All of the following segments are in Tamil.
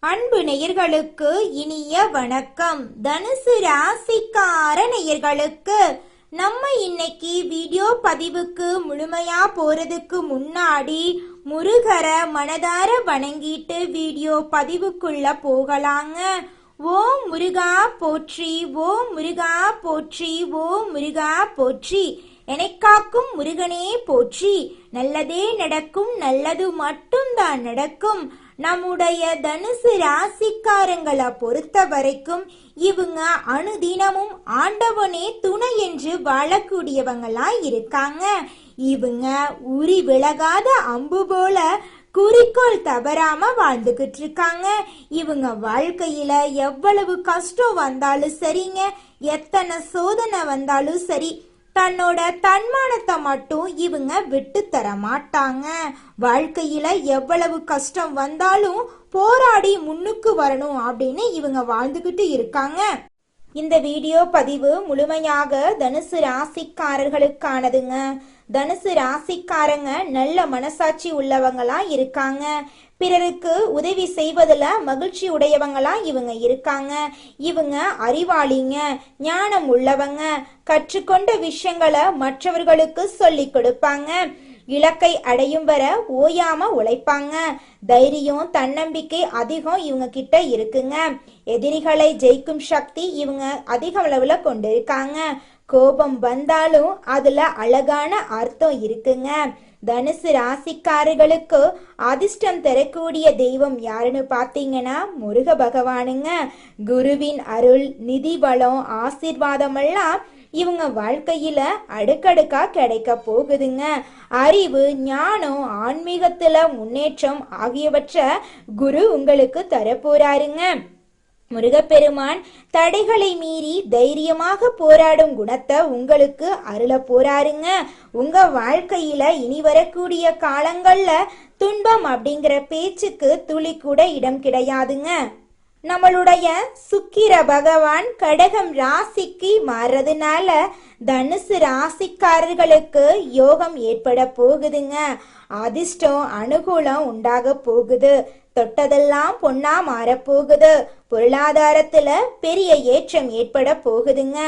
அன்பு நேயர்களுக்கு இனிய வணக்கம். தனுசு ராசிக்கார நேயர்களுக்கு நம்ம இன்னைக்கு வீடியோ பதிவுக்கு முழுமையா போறதுக்கு முன்னாடி முருகரை மனதார வணங்கிட்டு வீடியோ பதிவுக்குள்ள போகலாங்க. ஓம் முருகா போற்றி, ஓம் முருகா போற்றி, ஓம் முருகா போற்றி. எனக்காக்கும் முருகனே போற்றி. நல்லதே நடக்கும், நல்லது மட்டும்தான் நடக்கும். நம்முடைய தனுசு ராசிக்காரங்களை பொறுத்த வரைக்கும் இவங்க அனுதினமும் ஆண்டவனே துணை என்று வாழக்கூடியவங்களா இருக்காங்க. இவங்க உரி விலகாத அம்பு போல குறிக்கோள் தவறாம வாழ்ந்துகிட்டு இருக்காங்க. இவங்க வாழ்க்கையில எவ்வளவு கஷ்டம் வந்தாலும் சரிங்க, எத்தனை சோதனை வந்தாலும் சரி, தன்னோட தன்மானத்தை மட்டும் இவங்க விட்டு தர மாட்டாங்க. வாழ்க்கையில எவ்வளவு கஷ்டம் வந்தாலும் போராடி முன்னுக்கு வரணும் அப்படின்னு இவங்க வாழ்ந்துகிட்டு இருக்காங்க. இந்த வீடியோ பதிவு முழுமையாக தனுசு ராசிக்காரர்களுக்கானதுங்க. தனுசு ராசிக்காரங்க நல்ல மனசாட்சி உள்ளவங்களா இருக்காங்க. பிறருக்கு உதவி செய்வதில் மகிழ்ச்சி உடையவங்களா இவங்க இருக்காங்க. இவங்க அறிவாளிங்க, ஞானம் உள்ளவங்க, கற்றுக்கொண்ட விஷயங்களை மற்றவர்களுக்கு சொல்லி கொடுப்பாங்க. இலக்கை அடையும் வர ஓயாம உழைப்பாங்க. தைரியம், தன்னம்பிக்கை அதிகம் இவங்க கிட்ட இருக்குங்க. எதிரிகளை ஜெயிக்கும் சக்தி இவங்க அதிக அளவுல கொண்டு இருக்காங்க. கோபம் வந்தாலும் அதுல அழகான அர்த்தம் இருக்குங்க. தனுசு ராசிக்காரர்களுக்கு அதிர்ஷ்டம் தரக்கூடிய தெய்வம் யாருன்னு பார்த்தீங்கன்னா முருக பகவானுங்க. குருவின் அருள், நிதி பலம், ஆசீர்வாதம் எல்லாம் இவங்க வாழ்க்கையில அடுக்கடுக்கா கிடைக்க போகுதுங்க. அறிவு, ஞானம், ஆன்மீகத்துல முன்னேற்றம் ஆகியவற்றை குரு உங்களுக்கு தரப்போறாருங்க. முருகப்பெருமான் தடைகளை மீறி தைரியமாக போராடும் குணத்தை உங்களுக்கு அருள போறாருங்க. உங்க வாழ்க்கையில இனி வரக்கூடிய காலங்கள்ல துன்பம் அப்படிங்கிற பேச்சுக்கு துளி கூட இடம் கிடையாதுங்க. நம்மளுடைய சுக்கிர பகவான் கடகம் ராசிக்கு மாறுறதுனால தனுசு ராசிக்காரர்களுக்கு யோகம் ஏற்பட போகுதுங்க. அதிர்ஷ்டம், அனுகூலம் உண்டாக போகுது. தொட்டதெல்லாம் பொன்னா மாறப்போகுது. பொருளாதாரத்துல பெரிய ஏற்றம் ஏற்பட போகுதுங்க.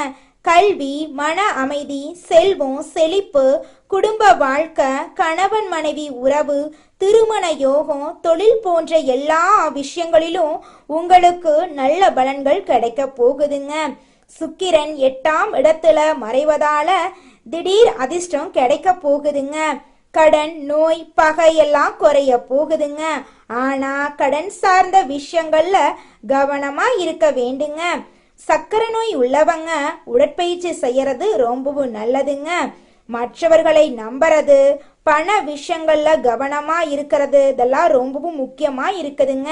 கல்வி, மன அமைதி, செல்வம், செழிப்பு, குடும்ப வாழ்க்கை, கணவன் மனைவி உறவு, திருமண யோகம், தொழில் போன்ற எல்லா விஷயங்களிலும் உங்களுக்கு நல்ல பலன்கள் கிடைக்க போகுதுங்க. சுக்கிரன் 8ஆம் இடத்துல மறைவதால திடீர் அதிர்ஷ்டம் கிடைக்க போகுதுங்க. கடன், நோய், பகை எல்லாம் குறைய போகுதுங்க. ஆனா கடன் சார்ந்த விஷயங்கள்ல கவனமா இருக்க வேண்டுங்க. சக்கரை நோய் உள்ளவங்க உடற்பயிற்சி செய்யறது ரொம்பவும் நல்லதுங்க. மற்றவர்களை நம்புறது, பண விஷயங்கள்ல கவனமா இருக்கிறது, இதெல்லாம் ரொம்பவும் முக்கியமா இருக்குதுங்க.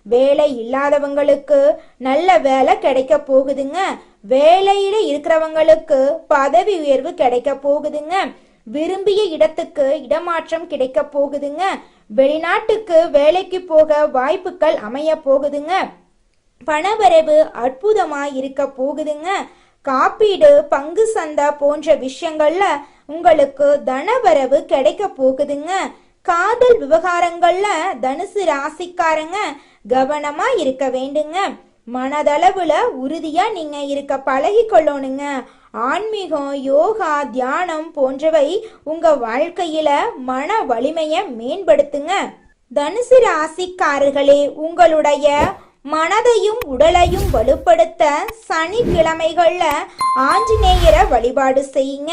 வேலை இல்லாதவங்களுக்கு நல்ல வேலை கிடைக்க போகுதுங்க. வேலையில இருக்கிறவங்களுக்கு பதவி உயர்வு கிடைக்க போகுதுங்க. விரும்பிய இடத்துக்கு இடமாற்றம் கிடைக்க போகுதுங்க. வெளிநாட்டுக்கு வேலைக்கு போக வாய்ப்புகள் அமைய போகுதுங்க. பணவரவு அற்புதமா இருக்க போகுதுங்க. காப்பீடு, பங்கு சந்தை போன்ற விஷயங்கள்ல உங்களுக்கு தனவரவு கிடைக்க போகுதுங்க. காதல் விவகாரங்கள்ல தனுசு ராசிக்காரங்க கவனமா இருக்க வேண்டுங்க. மனதளவுல உறுதியா நீங்க இருக்க பழகி கொள்ளணுங்க. ஆன்மீகம், யோகா, தியானம் போன்றவை உங்க வாழ்க்கையில மன வலிமையை மேம்படுத்துங்க. தனுசு ராசிக்காரர்களே, உங்களுடைய மனதையும் உடலையும் வலுப்படுத்த சனிக்கிழமைகள்ல ஆஞ்சநேயரை வழிபாடு செய்யுங்க.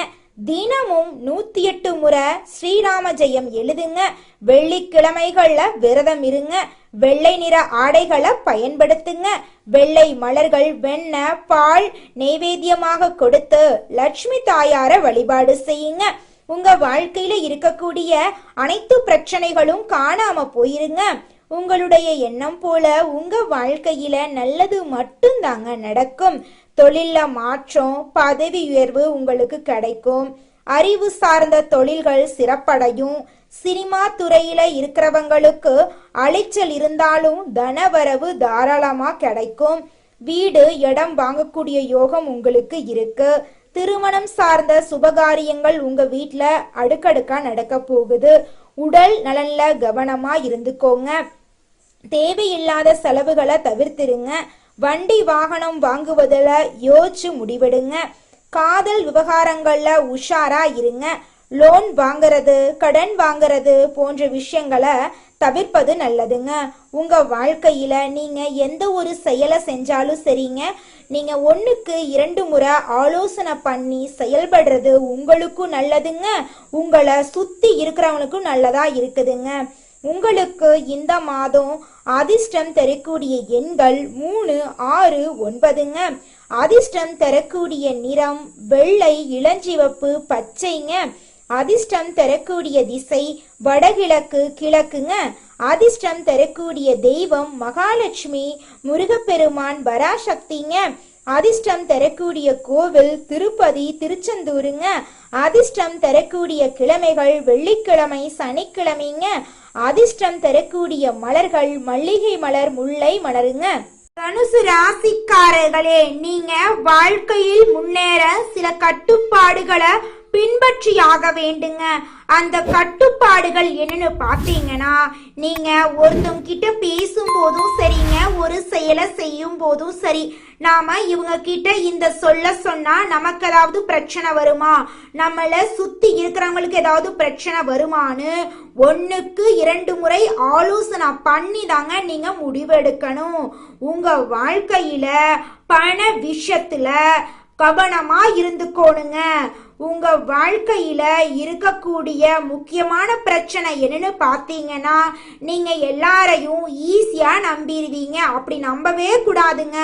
தினமும் 108 முறை ஸ்ரீராம ஜெயம் எழுதுங்க. வெள்ளிக்கிழமைகள்ல விரதம் இருங்க. வெள்ளை நிற ஆடைகளை பயன்படுத்துங்க. வெள்ளை மலர்கள், வெண்ணெய், பால் நைவேத்தியமாக கொடுத்து லட்சுமி தாயார வழிபாடு செய்யுங்க. உங்க வாழ்க்கையில இருக்கக்கூடிய அனைத்து பிரச்சனைகளும் காணாம போயிருங்க. உங்களுடைய எண்ணம் போல உங்க வாழ்க்கையில நல்லது மட்டும்தாங்க நடக்கும். தொழில மாற்றம், பதவி உயர்வு உங்களுக்கு கிடைக்கும். அறிவு சார்ந்த தொழில்கள் சிறப்படையும். சினிமா துறையில இருக்கிறவங்களுக்கு அலைச்சல் இருந்தாலும் தனவரவு தாராளமா கிடைக்கும். வீடு, இடம் வாங்கக்கூடிய யோகம் உங்களுக்கு இருக்கு. திருமணம் சார்ந்த சுபகாரியங்கள் உங்க வீட்டுல அடுக்கடுக்கா நடக்க போகுது. உடல் நலன்ல கவனமா இருந்துக்கோங்க. தேவையில்லாத செலவுகளை தவிர்த்திருங்க. வண்டி வாகனம் வாங்குவதில் யோசிச்சு முடிவெடுங்க. காதல் விவகாரங்கள்ல உஷாரா இருங்க. லோன் வாங்கிறது, கடன் வாங்கிறது போன்ற விஷயங்களை தவிர்ப்பது நல்லதுங்க. உங்க வாழ்க்கையில நீங்க எந்த ஒரு செயலை செஞ்சாலும் சரிங்க, நீங்க 1க்கு 2 முறை ஆலோசனை பண்ணி செயல்படுறது உங்களுக்கும் நல்லதுங்க, உங்களை சுத்தி இருக்கிறவங்களுக்கும் நல்லதா இருக்குதுங்க. உங்களுக்கு இந்த மாதம் அதிர்ஷ்டம் தரக்கூடிய எண்கள் 3, 6, 9ங்க. அதிர்ஷ்டம் தரக்கூடிய நிறம் வெள்ளை, இளஞ்சிவப்பு, பச்சைங்க. அதிர்ஷ்டம் தரக்கூடிய திசை வடகிழக்கு, கிழக்குங்க. அதிர்ஷ்டம் தரக்கூடிய தெய்வம் மகாலட்சுமி, முருகப்பெருமான், பராசக்திங்க. அதிர்ஷ்டம் தரக்கூடிய கோவில் திருப்பதி, திருச்செந்தூருங்க. அதிர்ஷ்டம் தரக்கூடிய கிழமைகள் வெள்ளிக்கிழமை, சனிக்கிழமைங்க. அதிர்ஷ்டம் தரக்கூடிய மலர்கள் மல்லிகை மலர், முல்லை மலருங்க. தனுசு ராசிக்காரர்களே, நீங்க வாழ்க்கையில் முன்னேற சில கட்டுப்பாடுகளை பின்பற்றியாக வேண்டுங்க. அந்த கட்டுப்பாடுகள் என்னன்னு பார்த்தீங்கன்னா, நீங்க ஒருத்தவங்க கிட்ட பேசும்போதும் சரிங்க, ஒரு செயலை செய்யும் போதும் சரி, நாம இவங்க கிட்ட இந்த சொல்ல சொன்னா நமக்கு ஏதாவது பிரச்சனை வருமா, நம்மள சுத்தி இருக்கிறவங்களுக்கு ஏதாவது பிரச்சனை வருமானு 1க்கு 2 முறை ஆலோசனை பண்ணி தாங்க நீங்க முடிவெடுக்கணும். உங்க வாழ்க்கையில பண விஷயத்துல கவனமா இருந்துக்கோணுங்க. உங்க வாழ்க்கையில இருக்கக்கூடிய முக்கியமான பிரச்சனை என்னன்னு பார்த்தீங்கன்னா, நீங்க எல்லாரையும் ஈஸியா நம்பிடுவீங்க. அப்படி நம்பவே கூடாதுங்க.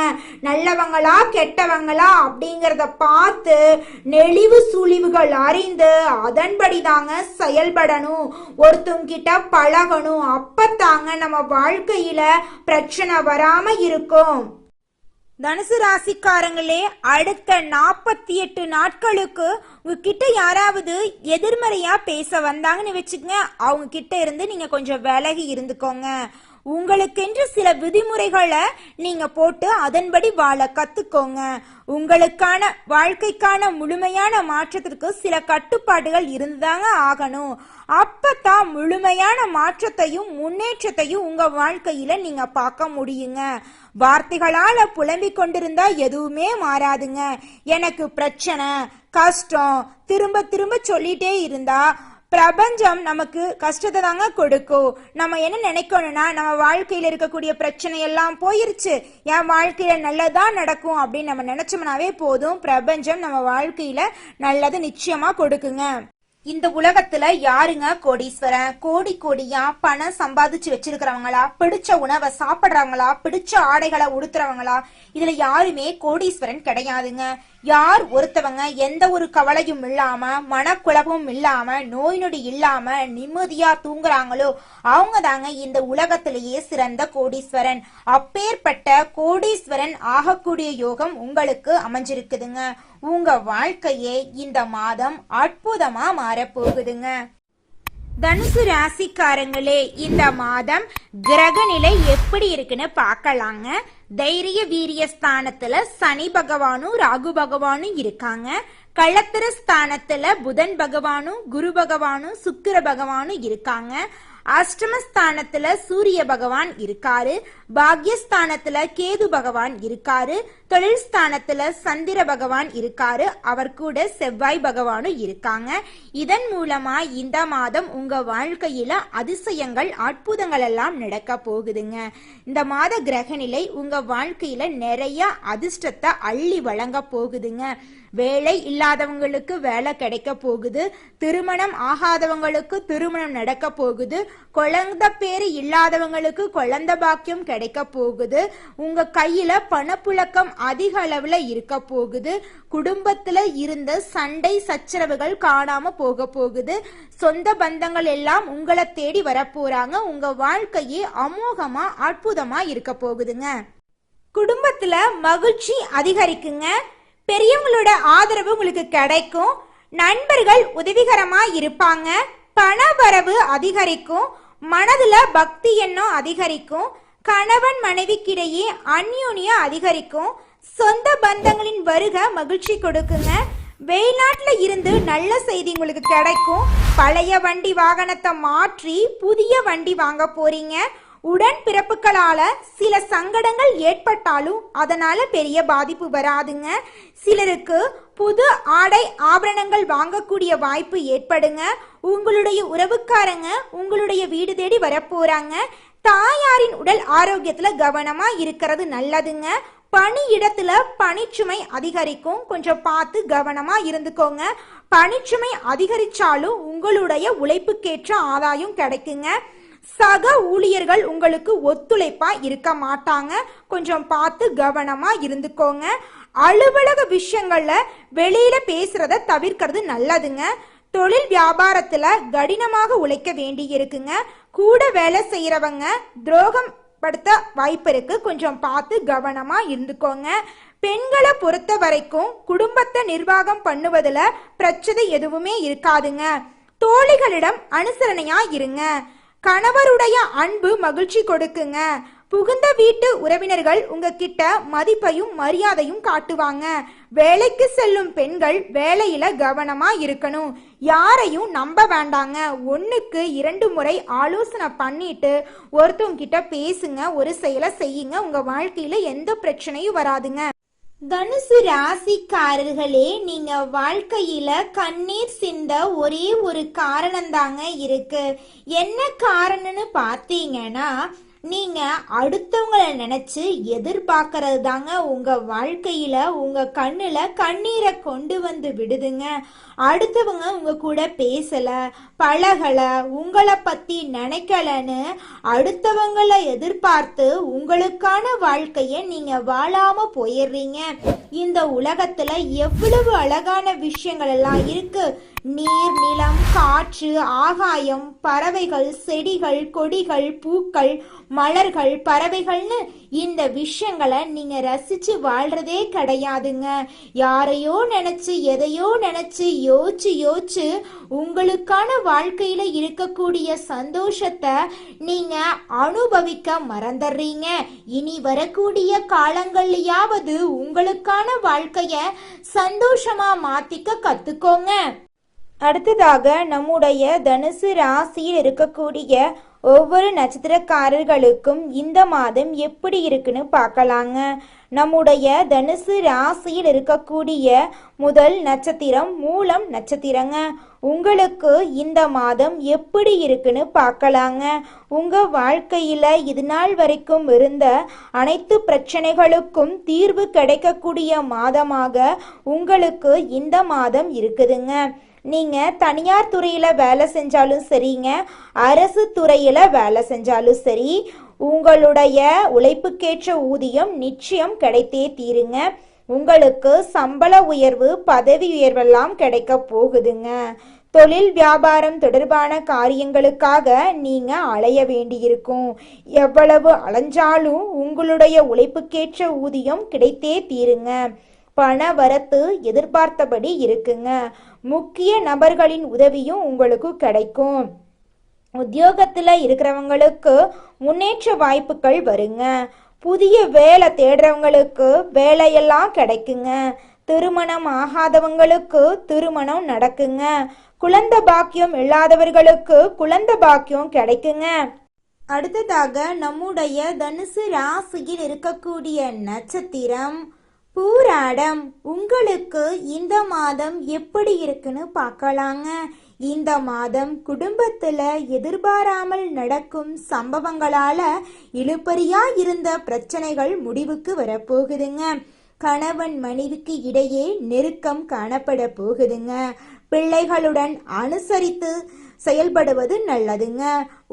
நல்லவங்களா கெட்டவங்களா அப்படிங்கிறத பார்த்து நெளிவு சுழிவுகள் அறிந்து அதன்படி தாங்க செயல்படணும். ஒருத்தவங்க கிட்ட பழகணும். அப்பத்தாங்க நம்ம வாழ்க்கையில பிரச்சனை வராம இருக்கும். தனுசு ராசிக்காரங்களே, அடுத்த 48 நாட்களுக்கு உங்ககிட்ட யாராவது எதிர்மறையா பேச வந்தாங்கன்னு வச்சுக்கங்க, அவங்க கிட்ட இருந்து நீங்க கொஞ்சம் விலகி இருந்துக்கோங்க. உங்களுக்கென்று சில விதிமுறைகளை நீங்க போட்டு அதன்படி வாழ கத்துக்கோங்க. உங்களுக்கான வாழ்க்கைக்கான முழுமையான மாற்றத்திற்கு சில கட்டுப்பாடுகள் இருந்துதாங்க ஆகணும். அப்பதான் முழுமையான மாற்றத்தையும் முன்னேற்றத்தையும் உங்க வாழ்க்கையில நீங்க பார்க்க முடியுங்க. வார்த்தைகளால புலம்பிக் கொண்டிருந்தா எதுவுமே மாறாதுங்க. எனக்கு பிரச்சனை, கஷ்டம் திரும்ப திரும்ப சொல்லிட்டே இருந்தா பிரபஞ்சம் நமக்கு கஷ்டத்தை தாங்க கொடுக்கும். நம்ம என்ன நினைக்கணும்னா, நம்ம வாழ்க்கையில இருக்கக்கூடிய பிரச்சனை எல்லாம் போயிருச்சு, என் வாழ்க்கையில நல்லதா நடக்கும் அப்படின்னு நம்ம நினைச்சோம்னாவே போதும், பிரபஞ்சம் நம்ம வாழ்க்கையில நல்லது நிச்சயமா கொடுக்குங்க. இந்த உலகத்துல யாருங்க கோடீஸ்வரன்? கோடி கோடியா பணம் சம்பாதிச்சு வச்சிருக்கிறவங்களா, பிடிச்ச உணவை சாப்பிடுறவங்களா, பிடிச்ச ஆடைகளை உடுத்துறவங்களா, இதுல யாருமே கோடீஸ்வரன் கிடையாதுங்க. யார் ஒருத்தவங்க எந்த ஒரு கவலையும் இல்லாம, மனக்குழப்பமும் இல்லாம, நோய் நொடி இல்லாம நிம்மதியா தூங்குறாங்களோ அவங்க தாங்க இந்த உலகத்திலேயே சிறந்த கோடீஸ்வரன். அப்பேற்பட்ட கோடீஸ்வரன் ஆகக்கூடிய யோகம் உங்களுக்கு அமைஞ்சிருக்குதுங்க. உங்க வாழ்க்கையே இந்த மாதம் அற்புதமா மாறப்போகுதுங்க. தனுசு ராசிக்காரங்களே, இந்த மாதம் கிரக நிலை எப்படி இருக்குன்னு பார்க்கலாங்க. தைரிய வீரிய ஸ்தானத்துல சனி பகவானும் ராகு பகவானும் இருக்காங்க. களத்திர ஸ்தானத்துல புதன் பகவானும் குரு பகவானும் சுக்கிர பகவானும் இருக்காங்க. அஷ்டமஸ்தானத்துல சூரிய பகவான் இருக்காரு. பாக்யஸ்தானத்துல கேது பகவான் இருக்காரு. தொழில் ஸ்தானத்துல சந்திர பகவான் இருக்காரு. அவர் கூட செவ்வாய் பகவானும் இருக்காங்க. இதன் மூலமா இந்த மாதம் உங்க வாழ்க்கையில அதிசயங்கள் அற்புதங்கள் எல்லாம் நடக்க போகுதுங்க. இந்த மாத கிரகநிலை உங்க வாழ்க்கையில நிறைய அதிர்ஷ்டத்தை அள்ளி வழங்க போகுதுங்க. வேலை இல்லாதவங்களுக்கு வேலை கிடைக்க போகுது. திருமணம் ஆகாதவங்களுக்கு திருமணம் நடக்க போகுது. குழந்தை பேரு இல்லாதவங்களுக்கு குழந்தை பாக்கியம் கிடைக்க போகுது. உங்க கையில பணப்புழக்கம் அதிக அளவுல இருக்க போகுது. குடும்பத்துல இருந்த சண்டை சச்சரவுகள் காணாம போக போகுது. சொந்த பந்தங்கள் எல்லாம் உங்களை தேடி வர போறாங்க. உங்க வாழ்க்கையே அமோகமா அற்புதமா இருக்க போகுதுங்க. குடும்பத்துல மகிழ்ச்சி அதிகரிக்குங்க. பெரியவங்களோட ஆதரவு உங்களுக்கு கிடைக்கும். நண்பர்கள் உதவிகரமா இருப்பாங்க. பண வரவு அதிகரிக்கும். மனதுல பக்தி எண்ணம் அதிகரிக்கும். கணவன் மனைவிக்கிடையே அந்யோன்யம் அதிகரிக்கும். சொந்த பந்தங்களின் வருகை மகிழ்ச்சி கொடுக்குங்க. வெளிநாட்டுல இருந்து நல்ல செய்தி உங்களுக்கு கிடைக்கும். பழைய வண்டி வாகனத்தை மாற்றி புதிய வண்டி வாங்க போறீங்க. உடன் பிறப்புகளால சில சங்கடங்கள் ஏற்பட்டாலும் அதனால பெரிய பாதிப்பு வராதுங்க. சிலருக்கு புது ஆடை ஆபரணங்கள் வாங்கக்கூடிய வாய்ப்பு ஏற்படுங்க. உங்களுடைய உறவுக்காரங்க உங்களுடைய வீடு தேடி வரப்போறாங்க. தாயாரின் உடல் ஆரோக்கியத்துல கவனமா இருக்கிறது நல்லதுங்க. பணியிடத்துல பணிச்சுமை அதிகரிக்கும், கொஞ்சம் பார்த்து கவனமா இருந்துக்கோங்க. பணிச்சுமை அதிகரிச்சாலும் உங்களுடைய உழைப்புக்கேற்ற ஆதாயம் கிடைக்குங்க. சக ஊழியர்கள் உங்களுக்கு ஒத்துழைப்பா இருக்க மாட்டாங்க, கொஞ்சம் பார்த்து கவனமா இருந்துக்கோங்க. அலுவலக விஷயங்கள்ல வெளியில பேசுறத தவிர்க்கிறது நல்லதுங்க. தொழில் வியாபாரத்துல கடினமாக உழைக்க வேண்டி இருக்குங்க. கூட வேலை செய்யறவங்க துரோகம் படுத்த வாய்ப்பு இருக்கு, கொஞ்சம் பார்த்து கவனமா இருந்துக்கோங்க. பெண்களை பொறுத்த வரைக்கும் குடும்பத்தை நிர்வாகம் பண்ணுவதுல பிரச்சனை எதுவுமே இருக்காதுங்க. தோழிகளிடம் அனுசரணையா இருங்க. கணவருடைய அன்பு மகிழ்ச்சி கொடுக்குங்க. புகுந்த வீட்டு உறவினர்கள் உங்ககிட்ட மதிப்பையும் மரியாதையும் காட்டுவாங்க. வேலைக்கு செல்லும் பெண்கள் வேலையில கவனமா இருக்கணும். யாரையும் நம்ப வேண்டாங்க. 1க்கு 2 முறை ஆலோசனை பண்ணிட்டு ஒருத்தவங்க கிட்ட பேசுங்க, ஒரு செயலை செய்யுங்க. உங்க வாழ்க்கையில எந்த பிரச்சனையும் வராதுங்க. தனுசு ராசிக்காரர்களே, நீங்க வாழ்க்கையில கண்ணீர் சிந்த ஒரே ஒரு காரணம் தாங்க இருக்கு. என்ன காரணம்னு பார்த்தீங்கன்னா, நீங்க அடுத்தவங்களை நினைச்சு எதிர்பார்க்கறது தாங்க உங்க வாழ்க்கையில உங்க கண்ணுல கண்ணீரை கொண்டு வந்து விடுதுங்க. அடுத்தவங்க உங்க கூட பேசல, பழகல, உங்களை பத்தி நினைக்கலன்னு அடுத்தவங்களை எதிர்பார்த்து உங்களுக்கான வாழ்க்கைய நீங்க வாழாம போயிடுறீங்க. இந்த உலகத்துல எவ்வளவு அழகான விஷயங்கள் எல்லாம் இருக்கு. நீர், நிலம், காற்று, ஆகாயம், பறவைகள், செடிகள், கொடிகள், பூக்கள், மலர்கள், பறவைகள்னு இந்த விஷயங்களை நீங்க ரசிச்சு வாழ்றதே கிடையாதுங்க. யாரையோ நினைச்சு எதையோ நினைச்சு யோசிச்சு உங்களுக்கான வாழ்க்கையில இருக்கக்கூடிய சந்தோஷத்தை நீங்க அனுபவிக்க மறந்துடுறீங்க. இனி வரக்கூடிய காலங்கள்லயாவது உங்களுக்கான வாழ்க்கைய சந்தோஷமா மாத்திக்க கத்துக்கோங்க. அடுத்ததாக நம்முடைய தனுசு ராசியில் இருக்கக்கூடிய ஒவ்வொரு நட்சத்திரக்காரர்களுக்கும் இந்த மாதம் எப்படி இருக்குன்னு பார்க்கலாங்க. நம்முடைய தனுசு ராசியில் இருக்கக்கூடிய முதல் நட்சத்திரம் மூலம் நட்சத்திரங்க. உங்களுக்கு இந்த மாதம் எப்படி இருக்குன்னு பார்க்கலாங்க. உங்க வாழ்க்கையில இது நாள் வரைக்கும் இருந்த அனைத்து பிரச்சனைகளுக்கும் தீர்வு கிடைக்கக்கூடிய மாதமாக உங்களுக்கு இந்த மாதம் இருக்குதுங்க. நீங்க தனியார் துறையில வேலை செஞ்சாலும் சரிங்க, அரசு துறையில வேலை செஞ்சாலும் சரி, உங்களுடைய உழைப்புக்கேற்ற ஊதியம் நிச்சயம் கிடைத்தே தீருங்க. உங்களுக்கு சம்பள உயர்வு, பதவி உயர்வெல்லாம் கிடைக்க போகுதுங்க. தொழில் வியாபாரம் தொடர்பான காரியங்களுக்காக நீங்க அலைய வேண்டியிருக்கும். எவ்வளவு அலைஞ்சாலும் உங்களுடைய உழைப்புக்கேற்ற ஊதியம் கிடைத்தே தீருங்க. பண வரத்து எதிர்பார்த்தபடி இருக்குங்க. முக்கிய நபர்களின் உதவியும் உங்களுக்கு கிடைக்கும். உத்தியோகத்துல இருக்கிறவங்களுக்கு முன்னேற்ற வாய்ப்புகள் வருங்க. புதிய வேலை தேடுறவங்களுக்கு வேலையெல்லாம் கிடைக்குங்க. திருமணம் ஆகாதவங்களுக்கு திருமணம் நடக்குங்க. குழந்தை பாக்கியம் இல்லாதவர்களுக்கு குழந்தை பாக்கியம் கிடைக்குங்க. அடுத்ததாக நம்முடைய தனுசு ராசியில் இருக்கக்கூடிய நட்சத்திரம் பூராடம். உங்களுக்கு இந்த மாதம் எப்படி இருக்குன்னு பார்க்கலாங்க. இந்த மாதம் குடும்பத்துல எதிர்பாராமல் நடக்கும் சம்பவங்களால இழுபறியா இருந்த பிரச்சனைகள் முடிவுக்கு வரப்போகுதுங்க. கணவன் மனைவிக்கு இடையே நெருக்கம் காணப்பட போகுதுங்க. பிள்ளைகளுடன் அனுசரித்து செயல்படுவது நல்லதுங்க.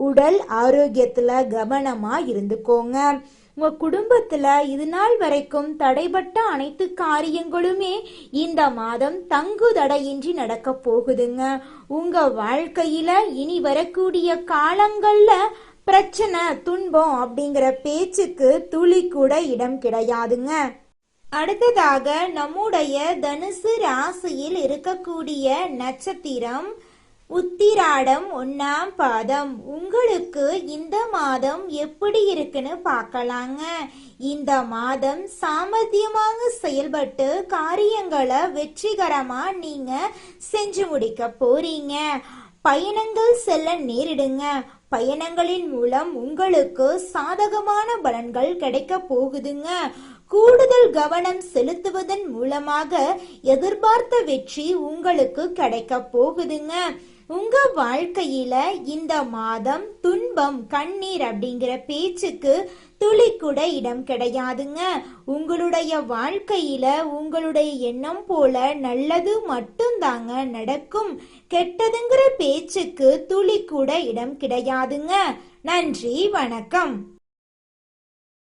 உடல் ஆரோக்கியத்துல கவனமா இருந்துக்கோங்க. உங்க குடும்பத்துல இது நாள் வரைக்கும் தடைபட்ட அனைத்து காரியங்களுமே இந்த மாதம் தங்கு தடையின்றி நடக்க போகுதுங்க. உங்க வாழ்க்கையில இனி வரக்கூடிய காலங்கள்ல பிரச்சனை, துன்பம் அப்படிங்கிற பேச்சுக்கு துளி கூட இடம் கிடையாதுங்க. அடுத்ததாக நம்முடைய தனுசு ராசியில் இருக்கக்கூடிய நட்சத்திரம் உத்திராடம் 1ஆம் பாதம். உங்களுக்கு இந்த மாதம் எப்படி இருக்குன்னு பார்க்கலாங்க. இந்த மாதம் சாமர்த்தியமாக செயல்பட்டு காரியங்களை வெற்றிகரமா நீங்க செஞ்சு முடிக்க போறீங்க. பயணங்கள் செல்ல நேரிடுங்க. பயணங்களின் மூலம் உங்களுக்கு சாதகமான பலன்கள் கிடைக்க போகுதுங்க. கூடுதல் கவனம் செலுத்துவதன் மூலமாக எதிர்பார்த்த வெற்றி உங்களுக்கு கிடைக்க போகுதுங்க. உங்க வாழ்க்கையில இந்த மாதம் துன்பம், கண்ணீர் அப்படிங்கிற பேச்சுக்கு துளி கூட இடம் கிடையாதுங்க. உங்களுடைய வாழ்க்கையில உங்களுடைய எண்ணம் போல நல்லது மட்டும்தாங்க நடக்கும். கெட்டதுங்கிற பேச்சுக்கு துளி கூட இடம் கிடையாதுங்க. நன்றி, வணக்கம்.